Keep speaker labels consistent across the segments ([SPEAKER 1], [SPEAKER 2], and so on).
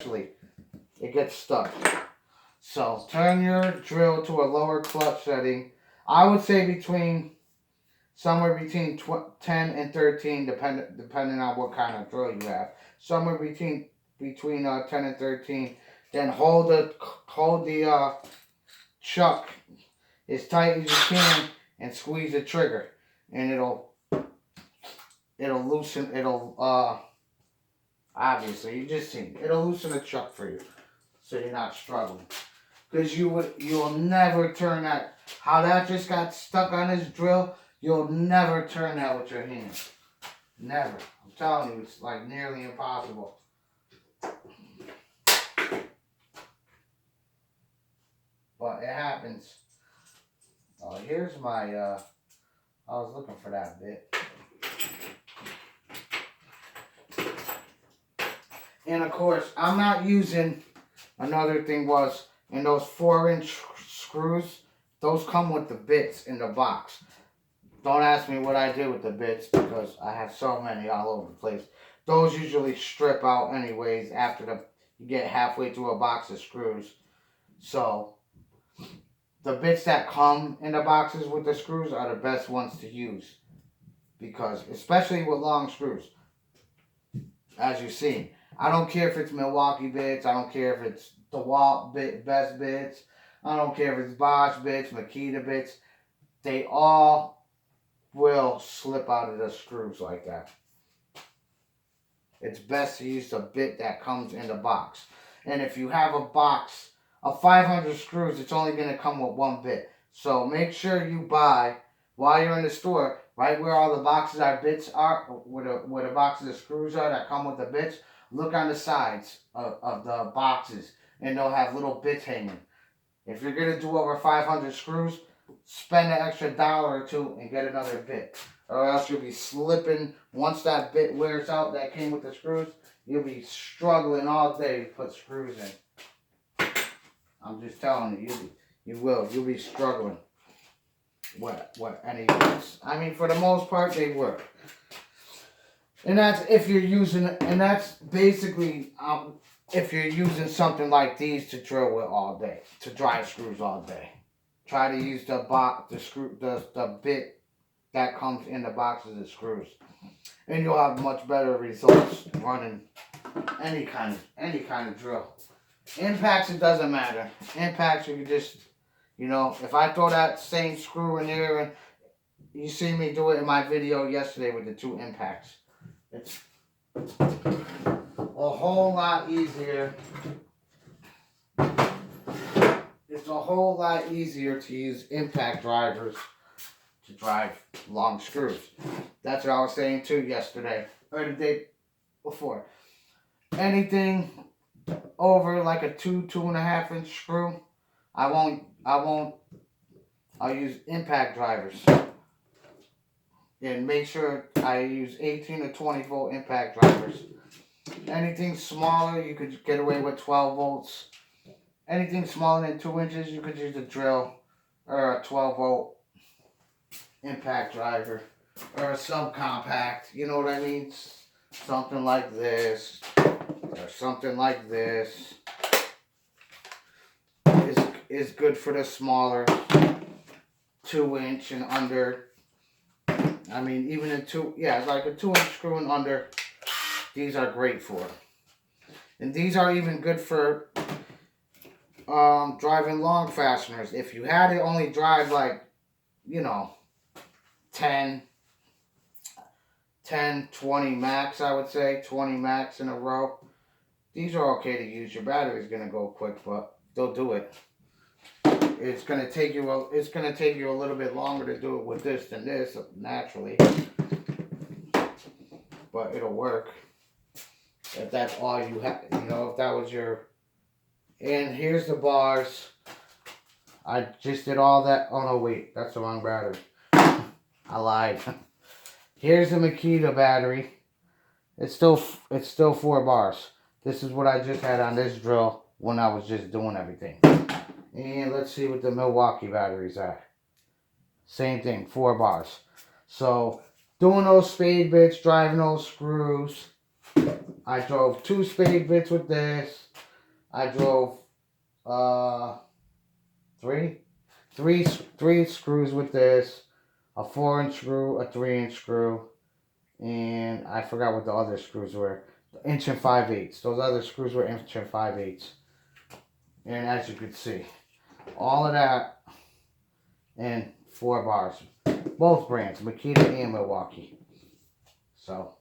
[SPEAKER 1] it gets stuck. So turn your drill to a lower clutch setting. I would say somewhere between 10 and 13, depending on what kind of drill you have. Somewhere between 10 and 13. Then hold the chuck as tight as you can and squeeze the trigger, and it'll loosen. Obviously, you just seen it'll loosen the chuck for you, so you're not struggling. Because you'll never turn that. How that just got stuck on this drill, you'll never turn that with your hands. Never. I'm telling you, it's like nearly impossible. But it happens. Oh, here's my, I was looking for that bit. And of course, I'm not using, another thing was, in those 4-inch screws, those come with the bits in the box. Don't ask me what I did with the bits because I have so many all over the place. Those usually strip out anyways after you get halfway through a box of screws. So the bits that come in the boxes with the screws are the best ones to use, because especially with long screws, as you've seen. I don't care if it's Milwaukee bits. I don't care if it's DeWalt best bits. I don't care if it's Bosch bits, Makita bits. They all will slip out of the screws like that. It's best to use the bit that comes in the box. And if you have a box of 500 screws, it's only going to come with one bit. So make sure you buy, while you're in the store, right where all the boxes of bits are, where the boxes of screws are that come with the bits, look on the sides of the boxes, and they'll have little bits hanging. If you're going to do over 500 screws, spend an extra $1 or $2 and get another bit. Or else you'll be slipping. Once that bit wears out that came with the screws, you'll be struggling all day to put screws in. I'm just telling you, you'll be struggling with any bits. I mean, for the most part, they work. And that's if you're using, and that's basically if you're using something like these to drill with all day, to drive screws all day. Try to use the bit that comes in the boxes of screws, and you'll have much better results running any kind of drill. Impacts, it doesn't matter. Impacts, you can just, if I throw that same screw in there, and you see me do it in my video yesterday with the 2 impacts. It's a whole lot easier. It's a whole lot easier to use impact drivers to drive long screws. That's what I was saying too yesterday, or the day before. Anything over like a 2.5 inch screw, I'll use impact drivers. And make sure I use 18 to 20 volt impact drivers. Anything smaller, you could get away with 12 volts. Anything smaller than 2 inches, you could use a drill or a 12 volt impact driver or a subcompact. You know what I mean? Something like this or something like this is good for the smaller 2 inch and under. I mean, even like a 2 inch screw and under, these are great for. And these are even good for driving long fasteners. If you had to only drive like, 10, 20 max, I would say, 20 max in a row. These are okay to use. Your battery's going to go quick, but they'll do it. It's going to take you a little bit longer to do it with this than this, naturally. But it'll work. If that's all you have, if that was your... And here's the bars. I just did all that. Oh, no, wait. That's the wrong battery. I lied. Here's the Makita battery. It's still 4 bars. This is what I just had on this drill when I was just doing everything. And let's see what the Milwaukee batteries are. Same thing, 4 bars. So, doing those spade bits, driving those screws, I drove 2 spade bits with this. I drove three, three screws with this. A 4-inch screw, a 3-inch screw, and I forgot what the other screws were. 1 5/8. Those other screws were 1 5/8. And as you can see, all of that and 4 bars. Both brands, Makita and Milwaukee. So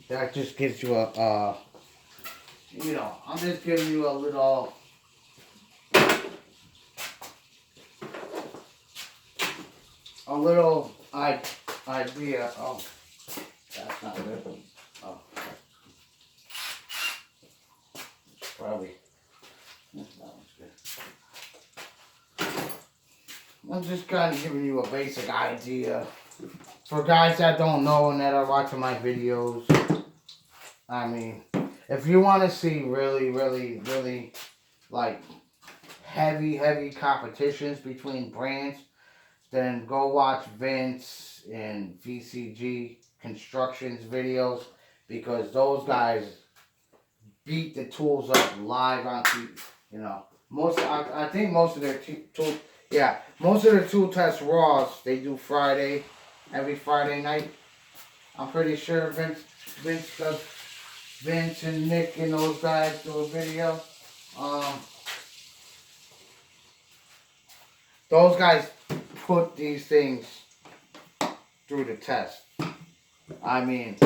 [SPEAKER 1] that just gives you a, you know, I'm just giving you a little idea. Oh, that's not good. Oh, probably. That one's good. I'm just kind of giving you a basic idea. For guys that don't know and that are watching my videos, I mean, if you want to see really, really, really, like, heavy competitions between brands, then go watch Vince and VCG Constructions videos, because those guys beat the tools up live on TV. You know, I think most of their most of their tool test raws they do every Friday night. I'm pretty sure Vince and Nick and those guys do a video. Those guys put these things through the test. I mean,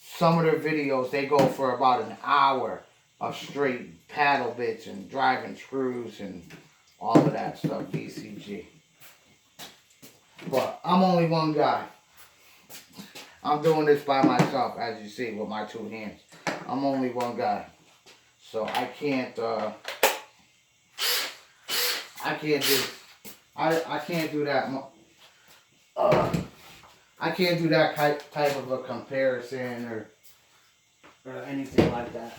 [SPEAKER 1] some of their videos, they go for about an hour of straight paddle bits and driving screws and all of that stuff, VCG. But I'm only one guy. I'm doing this by myself, as you see, with my 2 hands. I'm only one guy. So I can't do that. I can't do that type of a comparison or anything like that,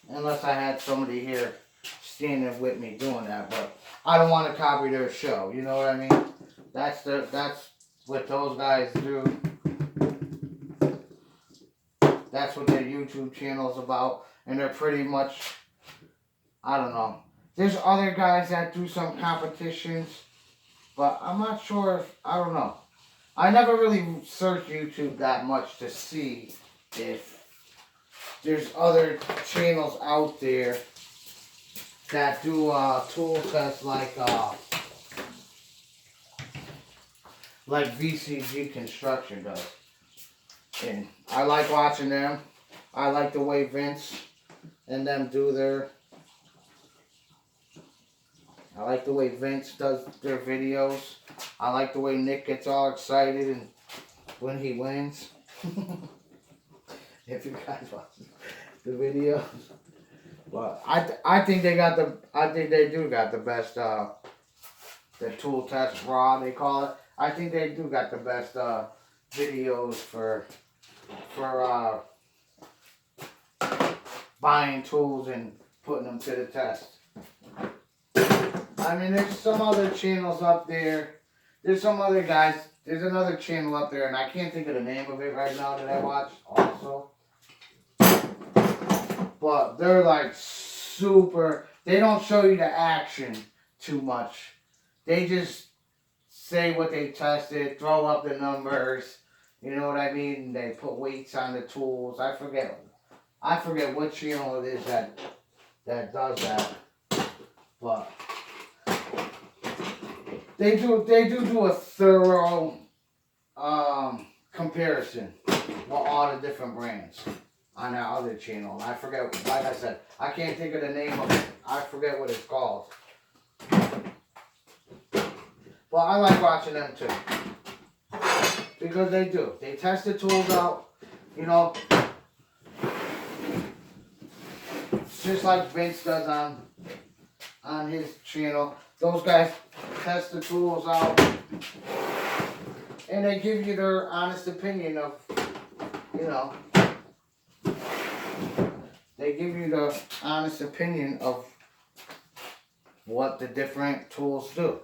[SPEAKER 1] unless I had somebody here standing with me doing that. But I don't want to copy their show. You know what I mean? That's what those guys do. That's what their YouTube channel's about, and they're pretty much, I don't know. There's other guys that do some competitions, but I'm not sure I don't know. I never really searched YouTube that much to see if there's other channels out there that do tool tests like VCG Construction does. And I like watching them. I like the way Vince and them do their... I like the way Vince does their videos. I like the way Nick gets all excited and when he wins. If you guys watch the videos. But I think they do got the best the tool test raw they call it. I think they do got the best videos for buying tools and putting them to the test. I mean, there's some other channels up there. There's some other guys. There's another channel up there, and I can't think of the name of it right now that I watch also. But they're like super. They don't show you the action too much. They just say what they tested, throw up the numbers. You know what I mean? They put weights on the tools. I forget what channel it is that does that. But they do a thorough comparison with all the different brands on that other channel. I forget, like I said, I can't think of the name of it. I forget what it's called. But I like watching them too. Because they do. They test the tools out, you know, just like Vince does on his channel. Those guys test the tools out and they give you their honest opinion of, you know, they give you the honest opinion of what the different tools do.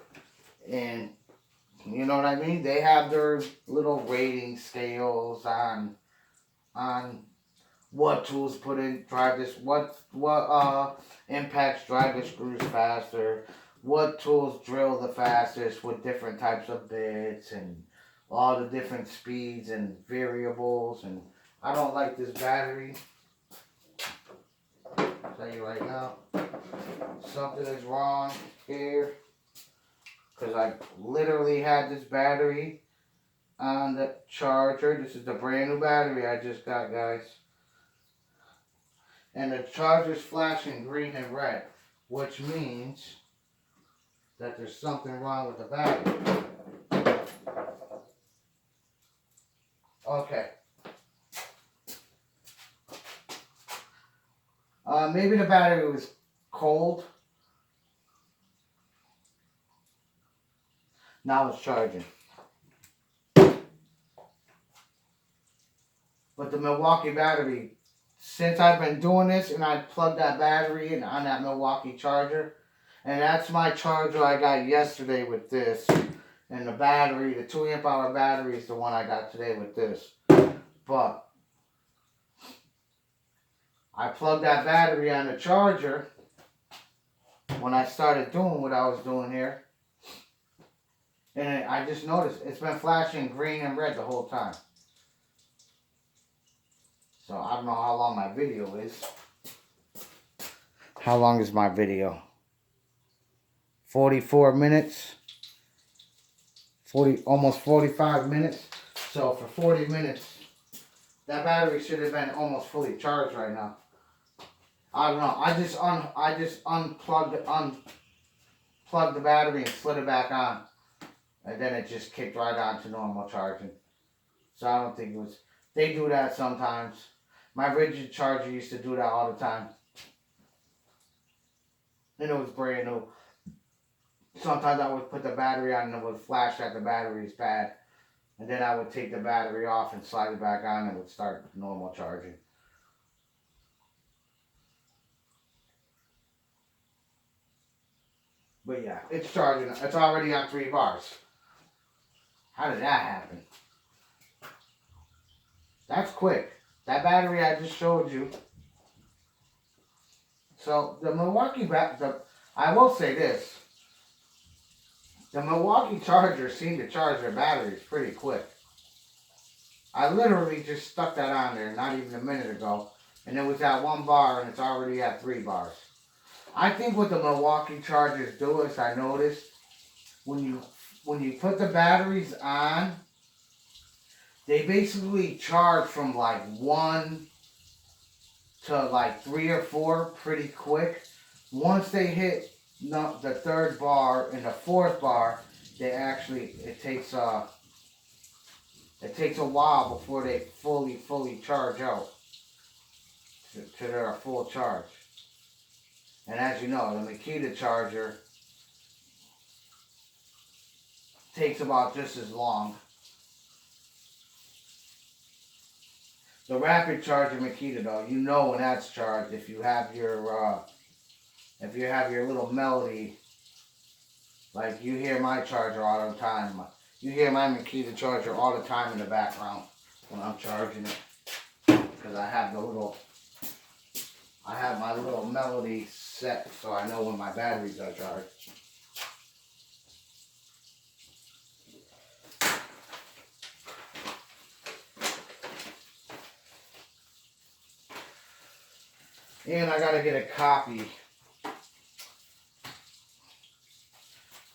[SPEAKER 1] And You know what I mean? They have their little rating scales on what tools put in drive this, what impacts drive the screws faster, what tools drill the fastest with different types of bits and all the different speeds and variables. And I don't like this battery. I'll tell you right now, something is wrong here, because I literally had this battery on the charger. This is the brand new battery I just got, guys. And the charger's flashing green and red, which means that there's something wrong with the battery. Okay. Maybe the battery was cold. Now it's charging. But the Milwaukee battery, since I've been doing this and I plugged that battery in on that Milwaukee charger, and that's my charger I got yesterday with this. And the battery, the 2 amp hour battery is the one I got today with this. But I plugged that battery on the charger when I started doing what I was doing here. And I just noticed it's been flashing green and red the whole time. So I don't know how long my video is. How long is my video? 44 minutes. Almost 45 minutes. So for 40 minutes, that battery should have been almost fully charged right now. I don't know. I just unplugged the battery and slid it back on, and then it just kicked right on to normal charging. So I don't think it was. They do that sometimes. My rigid charger used to do that all the time, and it was brand new. Sometimes I would put the battery on and it would flash that the battery is bad, and then I would take the battery off and slide it back on and it would start normal charging. But yeah, it's charging. It's already on 3 bars. How did that happen? That's quick. That battery I just showed you. So the Milwaukee I will say this. The Milwaukee chargers seem to charge their batteries pretty quick. I literally just stuck that on there not even a minute ago, and it was at 1 bar and it's already at 3 bars. I think what the Milwaukee chargers do is, I noticed, when you put the batteries on, they basically charge from like 1 to like 3 or 4 pretty quick. Once they hit the 3rd bar and the 4th bar, it takes a while before they fully charge out to their full charge. And as you know, the Makita charger takes about just as long. The rapid charger Makita, though, you know when that's charged if you have your little melody. Like, you hear my charger all the time. You hear my Makita charger all the time in the background when I'm charging it, because I have my little melody set so I know when my batteries are charged. And I gotta get a copy.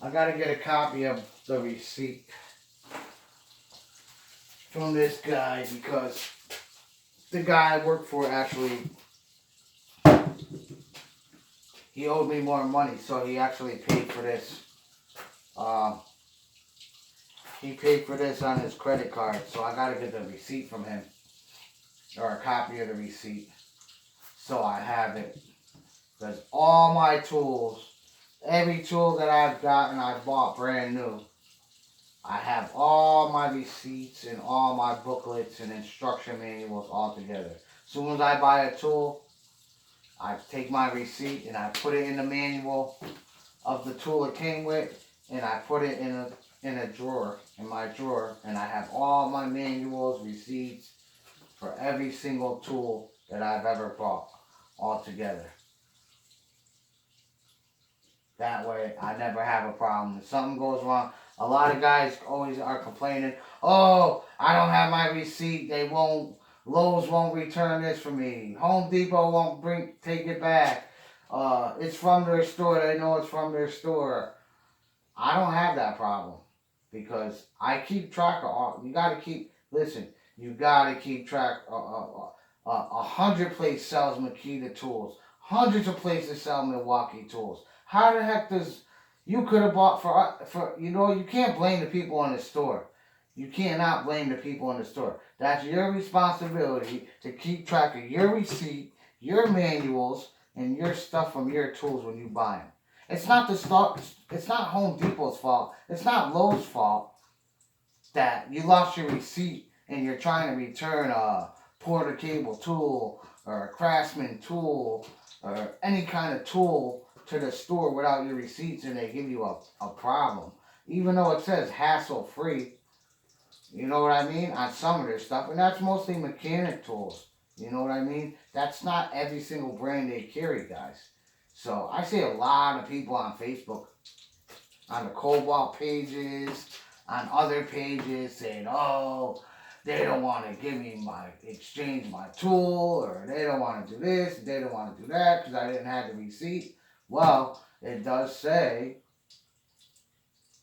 [SPEAKER 1] I gotta get a copy of the receipt from this guy, because the guy I work for actually, he owed me more money, so he actually paid for this. He paid for this on his credit card, so I gotta get the receipt from him, or a copy of the receipt, so I have it. Because all my tools, every tool that I've gotten, I've bought brand new. I have all my receipts and all my booklets and instruction manuals all together. As soon as I buy a tool, I take my receipt and I put it in the manual of the tool it came with, and I put it in in a drawer, in my drawer, and I have all my manuals, receipts for every single tool that I've ever bought all together. That way, I never have a problem. If something goes wrong, a lot of guys always are complaining, oh, I don't have my receipt, Lowe's won't return this for me, Home Depot won't take it back, it's from their store, they know it's from their store. I don't have that problem, because I keep track of all, you gotta keep track, 100 places sells Makita tools, hundreds of places sell Milwaukee tools. How the heck you could have bought you can't blame the people in the store. You cannot blame the people in the store. That's your responsibility to keep track of your receipt, your manuals, and your stuff from your tools when you buy them. It's not it's not Home Depot's fault. It's not Lowe's fault that you lost your receipt and you're trying to return a Porter Cable tool or a Craftsman tool or any kind of tool to the store without your receipts, and they give you a problem. Even though it says hassle free, you know what I mean, on some of their stuff, and that's mostly mechanic tools. You know what I mean? That's not every single brand they carry, guys. So I see a lot of people on Facebook, on the Cobalt pages, on other pages saying, oh, they don't want to exchange my tool, or they don't want to do this, they don't want to do that because I didn't have the receipt. Well, it does say,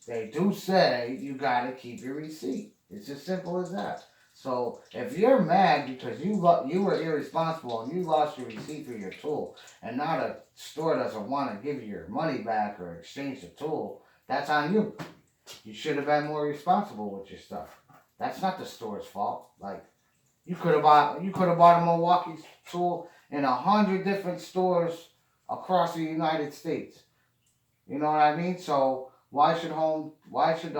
[SPEAKER 1] they do say you got to keep your receipt. It's as simple as that. So if you're mad because you were irresponsible and you lost your receipt for your tool, and now the store doesn't want to give you your money back or exchange the tool, that's on you. You should have been more responsible with your stuff. That's not the store's fault. Like, you could have bought a Milwaukee tool in 100 different stores across the United States. You know what I mean? So why should the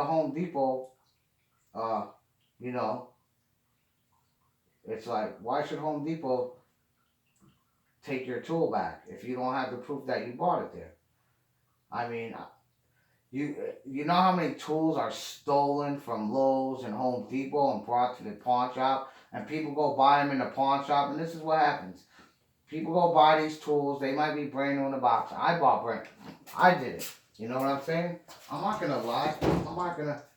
[SPEAKER 1] Home Depot, it's like, why should Home Depot take your tool back if you don't have the proof that you bought it there? I mean, you know how many tools are stolen from Lowe's and Home Depot and brought to the pawn shop, and people go buy them in the pawn shop, and this is what happens. People go buy these tools, they might be brand new in the box. I did it. You know what I'm saying? I'm not gonna lie.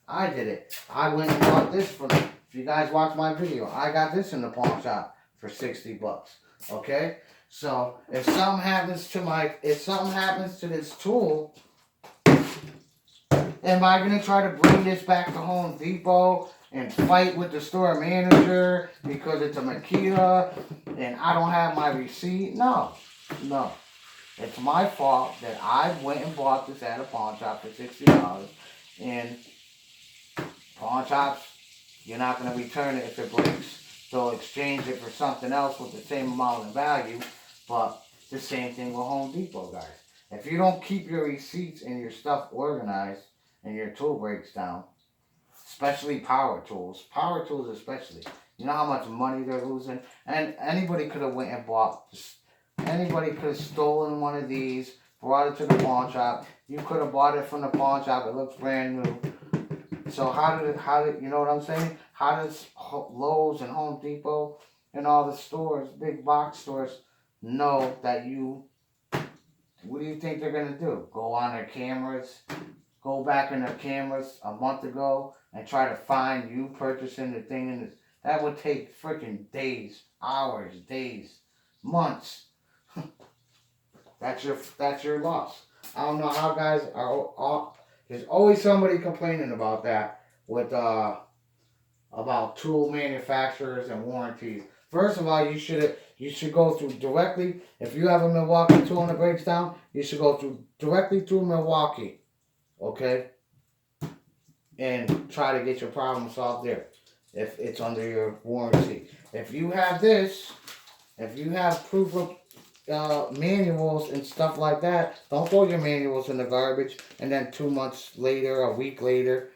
[SPEAKER 1] I did it. I went and bought this if you guys watch my video, I got this in the pawn shop for $60. Okay? So if something happens to this tool, am I gonna try to bring this back to Home Depot and fight with the store manager because it's a Makita and I don't have my receipt? No. It's my fault that I went and bought this at a pawn shop for $60. And pawn shops, you're not going to return it if it breaks. They'll exchange it for something else with the same amount of value. But the same thing with Home Depot, guys. If you don't keep your receipts and your stuff organized and your tool breaks down, especially power tools especially, you know how much money they're losing? And anybody could have stolen one of these, brought it to the pawn shop. You could have bought it from the pawn shop. It looks brand new. So how did you know what I'm saying? How does Lowe's and Home Depot and all the stores, big box stores, know that what do you think they're going to do? Go on their cameras, go back in their cameras a month ago and try to find you purchasing the thing? That would take freaking days, hours, months. That's your loss. I don't know how guys are. There's always somebody complaining about that with about tool manufacturers and warranties. First of all, you should go through directly. If you have a Milwaukee tool and it breaks down, you should go directly through Milwaukee, okay, and try to get your problem solved there if it's under your warranty. If you have proof of manuals and stuff like that, don't throw your manuals in the garbage and then 2 months later, a week later,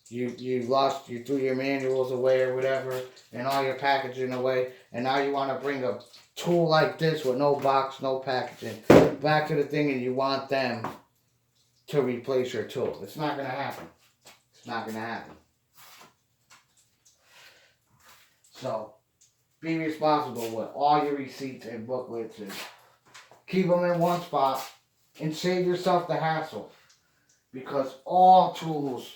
[SPEAKER 1] you threw your manuals away or whatever and all your packaging away, and now you want to bring a tool like this with no box, no packaging back to the thing, and you want them to replace your tool. It's not going to happen. Not gonna happen. So be responsible with all your receipts and booklets and keep them in one spot and save yourself the hassle. Because all tools,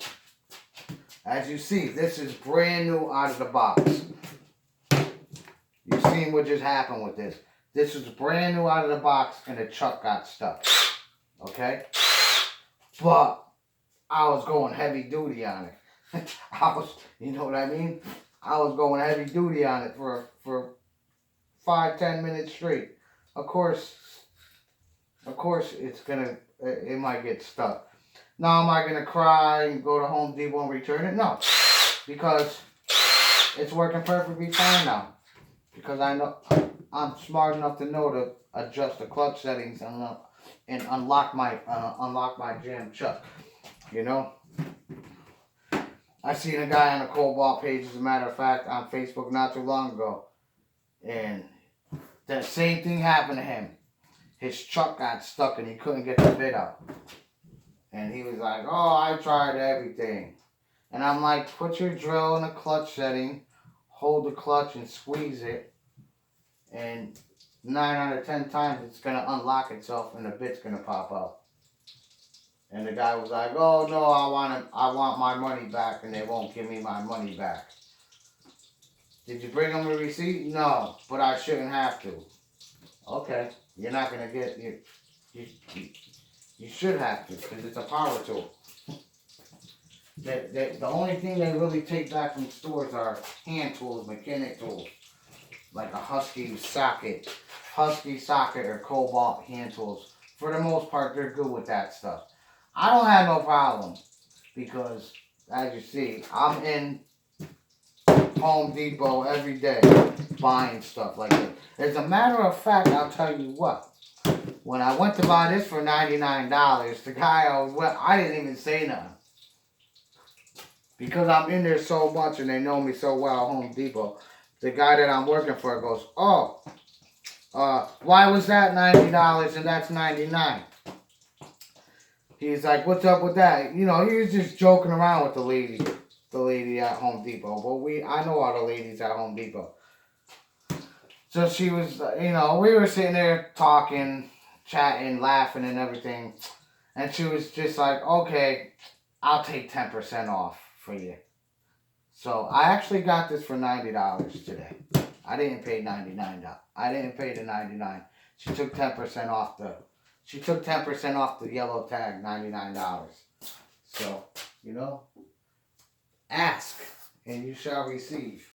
[SPEAKER 1] as you see, this is brand new out of the box. You've seen what just happened with this. This was brand new out of the box and the chuck got stuck. Okay? But I was going heavy duty on it. You know what I mean? I was going heavy duty on it for 5-10 minutes straight. Of course it might get stuck. Now am I gonna cry and go to Home Depot and return it? No. Because it's working perfectly fine now. Because I know I'm smart enough to know to adjust the clutch settings and unlock my jam chuck. You know? I seen a guy on the Cobalt page, as a matter of fact, on Facebook not too long ago. And the same thing happened to him. His chuck got stuck and he couldn't get the bit out. And he was like, oh, I tried everything. And I'm like, put your drill in the clutch setting, hold the clutch and squeeze it. And 9 out of 10 times it's going to unlock itself and the bit's going to pop out. And the guy was like, oh, no, I want my money back and they won't give me my money back. Did you bring them a receipt? No, but I shouldn't have to. Okay, you're not going to get... You should have to, because it's a power tool. The only thing they really take back from stores are hand tools, mechanic tools. Like a Husky socket or Cobalt hand tools. For the most part, they're good with that stuff. I don't have no problem, because, as you see, I'm in Home Depot every day buying stuff like this. As a matter of fact, I'll tell you what. When I went to buy this for $99, the guy I was with, I didn't even say nothing. Because I'm in there so much and they know me so well at Home Depot. The guy that I'm working for goes, oh, why was that $90 and that's $99? He's like, what's up with that? You know, he was just joking around with the lady at Home Depot. But I know all the ladies at Home Depot. So she was, you know, we were sitting there talking, chatting, laughing and everything. And she was just like, okay, I'll take 10% off for you. So I actually got this for $90 today. I didn't pay $99. I didn't pay the $99. She took 10% off the yellow tag, $99. So, you know, ask and you shall receive.